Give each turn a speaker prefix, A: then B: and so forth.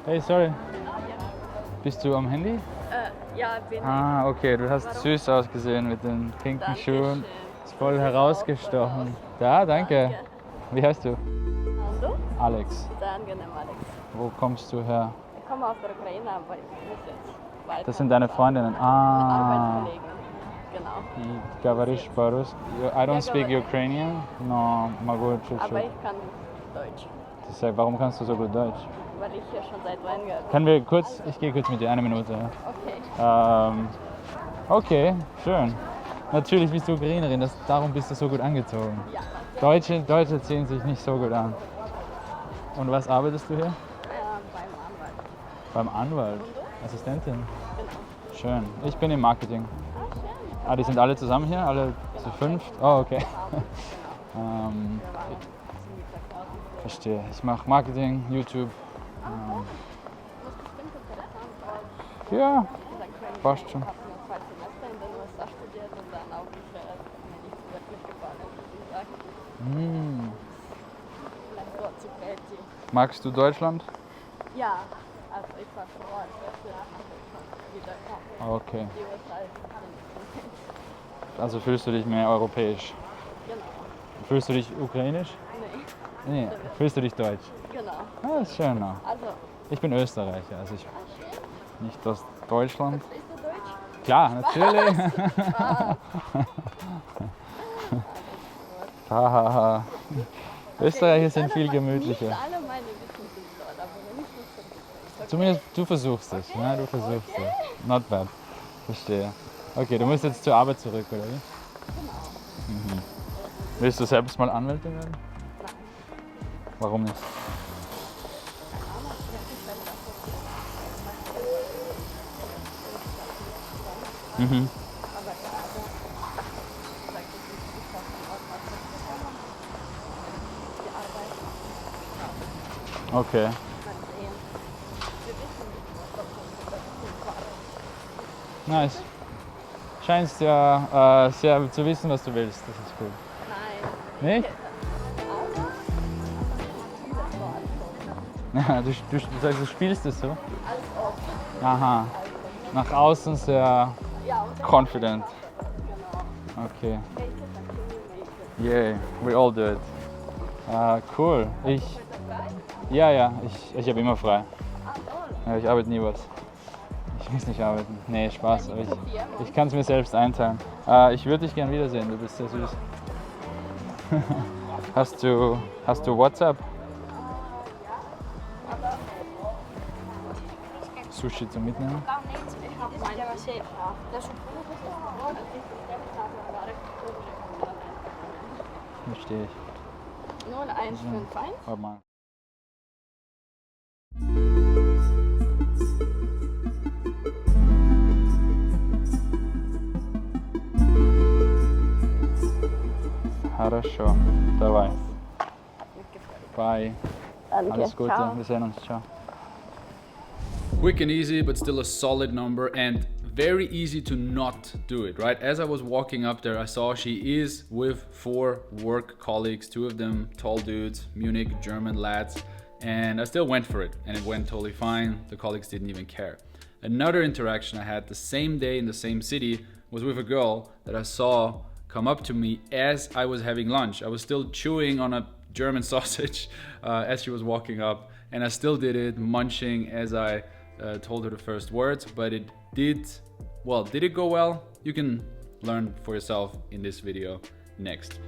A: Hey, sorry. Bist du am Handy?
B: Ja, bin
A: Ah, okay, du hast süß ausgesehen mit den pinken
B: Dankeschön.
A: Schuhen. Ist voll herausgestochen. Da, danke. Wie heißt du?
B: Und du?
A: Alex.
B: Sehr angenehm, Alex.
A: Wo kommst du her?
B: Ich komme aus der Ukraine, aber ich muss jetzt weiter.
A: Das sind deine Freundinnen. Ah.
B: Arbeitskollegen. Genau.
A: И говоришь по-русски? I don't speak
B: говорю.
A: Ukrainian, но могу
B: Aber
A: чуть-чуть.
B: ich kann Deutsch,
A: Warum kannst du so gut Deutsch?
B: weil ich hier schon seit langem.
A: Können wir kurz, ich gehe kurz mit dir, 1 Minute.
B: Okay.
A: Okay, schön. Natürlich bist du Ukrainerin, darum bist du so gut angezogen.
B: Ja.
A: Deutsche ziehen sich nicht so gut an. Und was arbeitest du hier?
B: Beim Anwalt.
A: Beim Anwalt?
B: Und du?
A: Assistentin?
B: Genau.
A: Schön. Ich bin im Marketing.
B: Ah, schön.
A: Ah, die sind alle zusammen hier? Alle zu 5? Oh, okay. Verstehe. Ich mache Marketing, YouTube. Ja, passt schon.
B: Ich habe nur 2 Semester in den USA studiert und dann auch mir nicht wirklich gefallen, muss ich sagen. Vielleicht dort zu kreativ.
A: Magst du Deutschland?
B: Ja, also ich war froh, als wir nach wieder kommen.
A: Okay.
B: Die USA ist
A: Also fühlst du dich mehr europäisch?
B: Genau.
A: Fühlst du dich ukrainisch?
B: Nee,
A: Nee. Fühlst du dich deutsch?
B: genau.
A: Ah, ist schön. Ja.
B: Also,
A: Ich bin Österreicher, also ich nicht aus Deutschland.
B: verstehst du Deutsch?
A: Klar, natürlich. Hahaha. Österreicher sind viel gemütlicher.
B: Nicht alle meine Wissen sind dort, aber wenn ich das versuche.
A: Zumindest du versuchst es. Ja, du versuchst es. Not bad. Verstehe. Okay, du musst jetzt zur Arbeit zurück, oder wie? Genau. Willst du selbst mal Anwältin werden?
B: Nein.
A: Warum nicht? Mhm.
B: Aber gerade sag ich nicht, ich hoffe, die Arbeit
A: Okay.
B: mal sehen. Wir wissen nicht, was
A: Nice. Scheinst ja sehr zu wissen, was du willst. Das ist gut.
B: Nein.
A: Nicht? Ja, du sagst, du spielst es so?
B: Als ob.
A: Aha. Nach außen sehr
B: Ja, und
A: confident.
B: genau.
A: Okay.
B: Make it until you make it.
A: Yay, we all do it. Cool. Ja, ich habe immer frei.
B: Ah, toll.
A: Ja, ich arbeite nie was. Ich muss nicht arbeiten. Nee, Spaß. Aber ich kann es mir selbst einteilen. Ich würde dich gern wiedersehen, du bist sehr süß. Hast du WhatsApp? Sushi zum Mitnehmen? Verstehe ich.
B: 0151.
A: Warte mal. Хорошо. Давай. Bye.
B: Danke.
A: Alles Gute.
B: Ciao.
A: Wir sehen uns. Ciao.
C: Quick and easy, but still a solid number, and very easy to not do it, right? As I was walking up there, I saw she is with 4 work colleagues, 2 of them tall dudes, Munich, German lads, and I still went for it, and it went totally fine. The colleagues didn't even care. Another interaction I had the same day in the same city was with a girl that I saw come up to me as I was having lunch. I was still chewing on a German sausage as she was walking up, and I still did it, munching as I told her the first words, but it did it go well? You can learn for yourself in this video next.